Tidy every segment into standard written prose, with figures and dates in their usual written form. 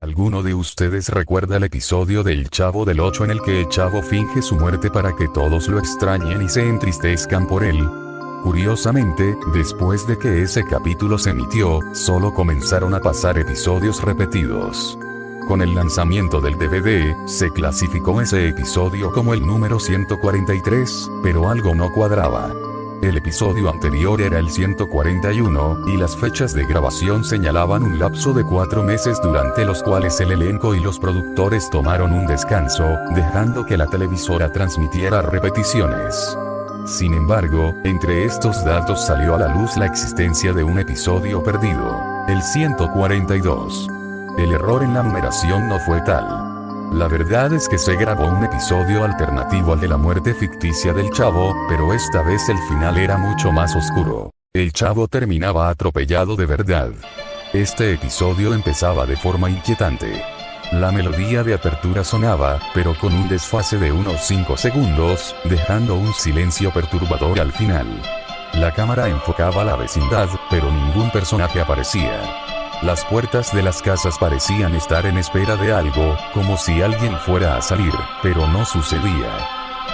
¿Alguno de ustedes recuerda el episodio del Chavo del 8 en el que el Chavo finge su muerte para que todos lo extrañen y se entristezcan por él? Curiosamente, después de que ese capítulo se emitió, solo comenzaron a pasar episodios repetidos. Con el lanzamiento del DVD, se clasificó ese episodio como el número 143, pero algo no cuadraba. El episodio anterior era el 141, y las fechas de grabación señalaban un lapso de 4 meses durante los cuales el elenco y los productores tomaron un descanso, dejando que la televisora transmitiera repeticiones. Sin embargo, entre estos datos salió a la luz la existencia de un episodio perdido, el 142. El error en la numeración no fue tal. La verdad es que se grabó un episodio alternativo al de la muerte ficticia del Chavo, pero esta vez el final era mucho más oscuro. El Chavo terminaba atropellado de verdad. Este episodio empezaba de forma inquietante. La melodía de apertura sonaba, pero con un desfase de unos 5 segundos, dejando un silencio perturbador al final. La cámara enfocaba la vecindad, pero ningún personaje aparecía. Las puertas de las casas parecían estar en espera de algo, como si alguien fuera a salir, pero no sucedía.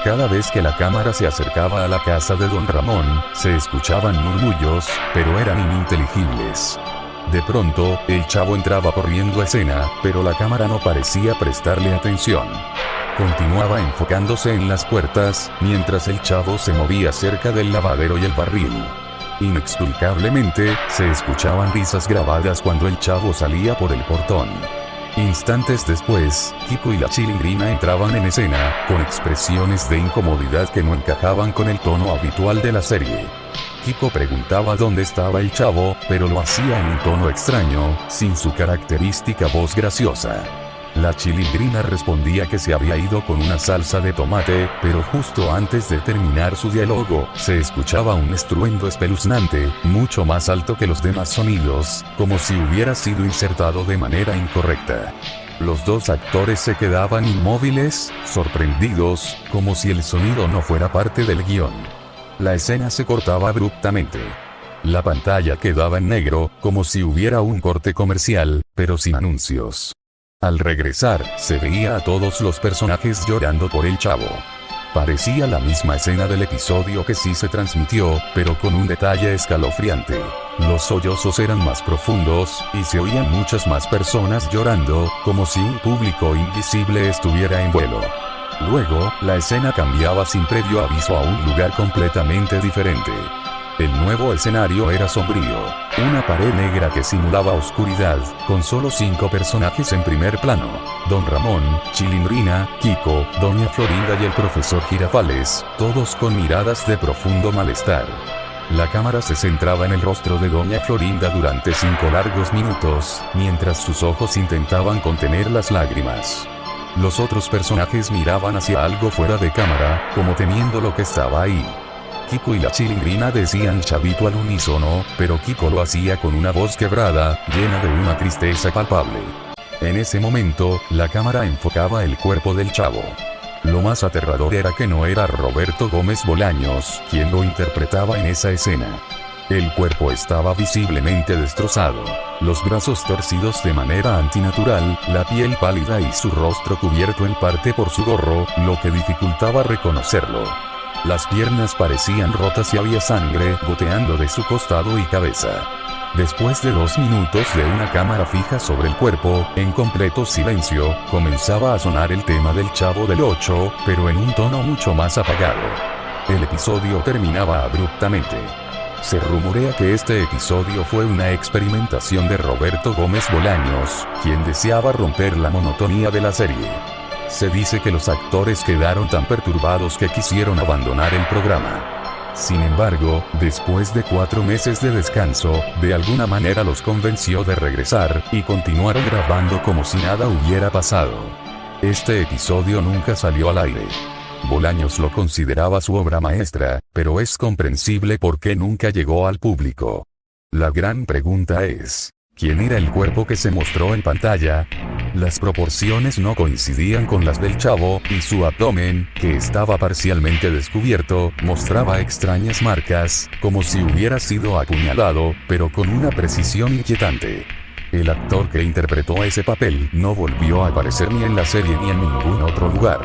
Cada vez que la cámara se acercaba a la casa de Don Ramón, se escuchaban murmullos, pero eran ininteligibles. De pronto, el Chavo entraba corriendo a escena, pero la cámara no parecía prestarle atención. Continuaba enfocándose en las puertas, mientras el Chavo se movía cerca del lavadero y el barril. Inexplicablemente, se escuchaban risas grabadas cuando el Chavo salía por el portón. Instantes después, Kiko y la Chilindrina entraban en escena, con expresiones de incomodidad que no encajaban con el tono habitual de la serie. Kiko preguntaba dónde estaba el Chavo, pero lo hacía en un tono extraño, sin su característica voz graciosa. La Chilindrina respondía que se había ido con una salsa de tomate, pero justo antes de terminar su diálogo, se escuchaba un estruendo espeluznante, mucho más alto que los demás sonidos, como si hubiera sido insertado de manera incorrecta. Los dos actores se quedaban inmóviles, sorprendidos, como si el sonido no fuera parte del guión. La escena se cortaba abruptamente. La pantalla quedaba en negro, como si hubiera un corte comercial, pero sin anuncios. Al regresar, se veía a todos los personajes llorando por el Chavo. Parecía la misma escena del episodio que sí se transmitió, pero con un detalle escalofriante. Los sollozos eran más profundos, y se oían muchas más personas llorando, como si un público invisible estuviera en vuelo. Luego, la escena cambiaba sin previo aviso a un lugar completamente diferente. El nuevo escenario era sombrío, una pared negra que simulaba oscuridad, con solo 5 personajes en primer plano: Don Ramón, Chilindrina, Kiko, Doña Florinda y el profesor Girafales, todos con miradas de profundo malestar. La cámara se centraba en el rostro de Doña Florinda durante 5 largos minutos, mientras sus ojos intentaban contener las lágrimas. Los otros personajes miraban hacia algo fuera de cámara, como temiendo lo que estaba ahí. Kiko y la Chilindrina decían Chavito al unísono, pero Kiko lo hacía con una voz quebrada, llena de una tristeza palpable. En ese momento, la cámara enfocaba el cuerpo del Chavo. Lo más aterrador era que no era Roberto Gómez Bolaños quien lo interpretaba en esa escena. El cuerpo estaba visiblemente destrozado, los brazos torcidos de manera antinatural, la piel pálida y su rostro cubierto en parte por su gorro, lo que dificultaba reconocerlo. Las piernas parecían rotas y había sangre goteando de su costado y cabeza. Después de 2 minutos de una cámara fija sobre el cuerpo, en completo silencio, comenzaba a sonar el tema del Chavo del 8, pero en un tono mucho más apagado. El episodio terminaba abruptamente. Se rumorea que este episodio fue una experimentación de Roberto Gómez Bolaños, quien deseaba romper la monotonía de la serie. Se dice que los actores quedaron tan perturbados que quisieron abandonar el programa. Sin embargo, después de 4 meses de descanso, de alguna manera los convenció de regresar, y continuaron grabando como si nada hubiera pasado. Este episodio nunca salió al aire. Bolaños lo consideraba su obra maestra, pero es comprensible por qué nunca llegó al público. La gran pregunta es, ¿quién era el cuerpo que se mostró en pantalla? Las proporciones no coincidían con las del Chavo, y su abdomen, que estaba parcialmente descubierto, mostraba extrañas marcas, como si hubiera sido apuñalado, pero con una precisión inquietante. El actor que interpretó ese papel no volvió a aparecer ni en la serie ni en ningún otro lugar.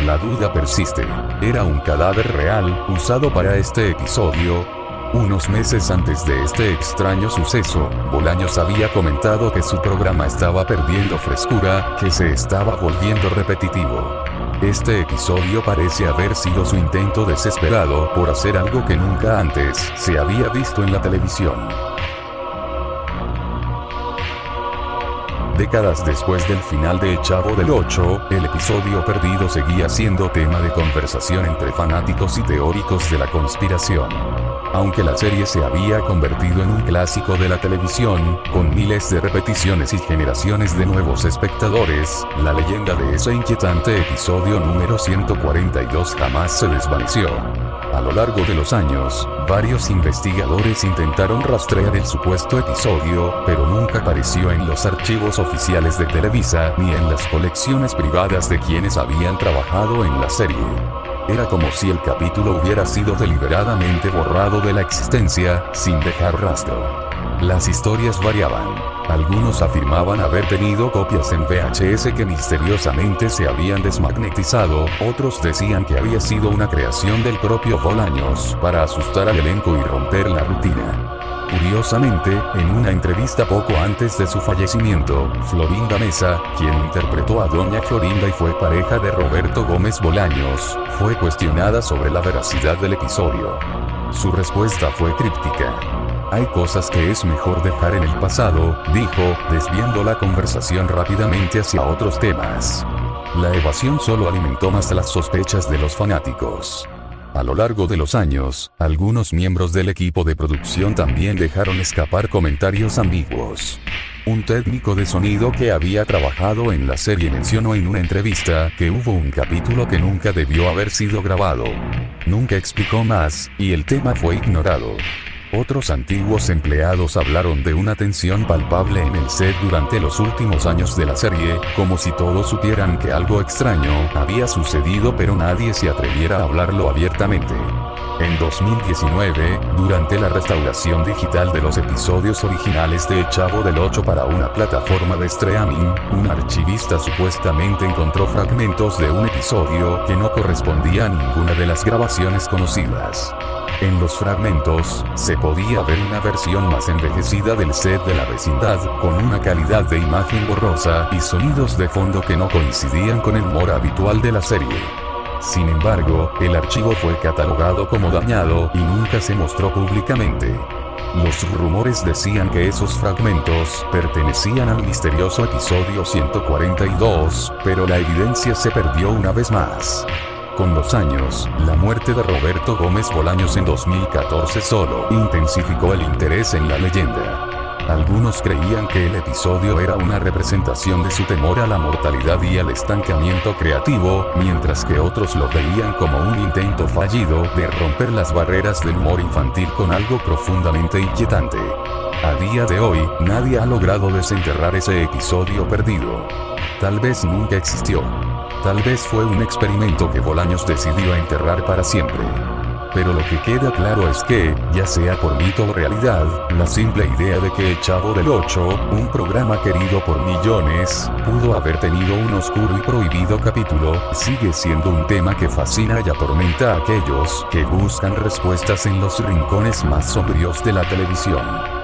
La duda persiste. ¿Era un cadáver real, usado para este episodio? Unos meses antes de este extraño suceso, Bolaños había comentado que su programa estaba perdiendo frescura, que se estaba volviendo repetitivo. Este episodio parece haber sido su intento desesperado por hacer algo que nunca antes se había visto en la televisión. Décadas después del final de El Chavo del Ocho, el episodio perdido seguía siendo tema de conversación entre fanáticos y teóricos de la conspiración. Aunque la serie se había convertido en un clásico de la televisión, con miles de repeticiones y generaciones de nuevos espectadores, la leyenda de ese inquietante episodio número 142 jamás se desvaneció. A lo largo de los años, varios investigadores intentaron rastrear el supuesto episodio, pero nunca apareció en los archivos oficiales de Televisa ni en las colecciones privadas de quienes habían trabajado en la serie. Era como si el capítulo hubiera sido deliberadamente borrado de la existencia, sin dejar rastro. Las historias variaban. Algunos afirmaban haber tenido copias en VHS que misteriosamente se habían desmagnetizado, otros decían que había sido una creación del propio Bolaños para asustar al elenco y romper la rutina. Curiosamente, en una entrevista poco antes de su fallecimiento, Florinda Mesa, quien interpretó a Doña Florinda y fue pareja de Roberto Gómez Bolaños, fue cuestionada sobre la veracidad del episodio. Su respuesta fue críptica. Hay cosas que es mejor dejar en el pasado, dijo, desviando la conversación rápidamente hacia otros temas. La evasión solo alimentó más las sospechas de los fanáticos. A lo largo de los años, algunos miembros del equipo de producción también dejaron escapar comentarios ambiguos. Un técnico de sonido que había trabajado en la serie mencionó en una entrevista que hubo un capítulo que nunca debió haber sido grabado. Nunca explicó más, y el tema fue ignorado. Otros antiguos empleados hablaron de una tensión palpable en el set durante los últimos años de la serie, como si todos supieran que algo extraño había sucedido pero nadie se atreviera a hablarlo abiertamente. En 2019, durante la restauración digital de los episodios originales de El Chavo del Ocho para una plataforma de streaming, un archivista supuestamente encontró fragmentos de un episodio que no correspondía a ninguna de las grabaciones conocidas. En los fragmentos, se podía ver una versión más envejecida del set de la vecindad, con una calidad de imagen borrosa y sonidos de fondo que no coincidían con el humor habitual de la serie. Sin embargo, el archivo fue catalogado como dañado y nunca se mostró públicamente. Los rumores decían que esos fragmentos pertenecían al misterioso episodio 142, pero la evidencia se perdió una vez más. Con los años, la muerte de Roberto Gómez Bolaños en 2014 solo intensificó el interés en la leyenda. Algunos creían que el episodio era una representación de su temor a la mortalidad y al estancamiento creativo, mientras que otros lo veían como un intento fallido de romper las barreras del humor infantil con algo profundamente inquietante. A día de hoy, nadie ha logrado desenterrar ese episodio perdido. Tal vez nunca existió. Tal vez fue un experimento que Bolaños decidió enterrar para siempre. Pero lo que queda claro es que, ya sea por mito o realidad, la simple idea de que El Chavo del Ocho, un programa querido por millones, pudo haber tenido un oscuro y prohibido capítulo, sigue siendo un tema que fascina y atormenta a aquellos que buscan respuestas en los rincones más sombríos de la televisión.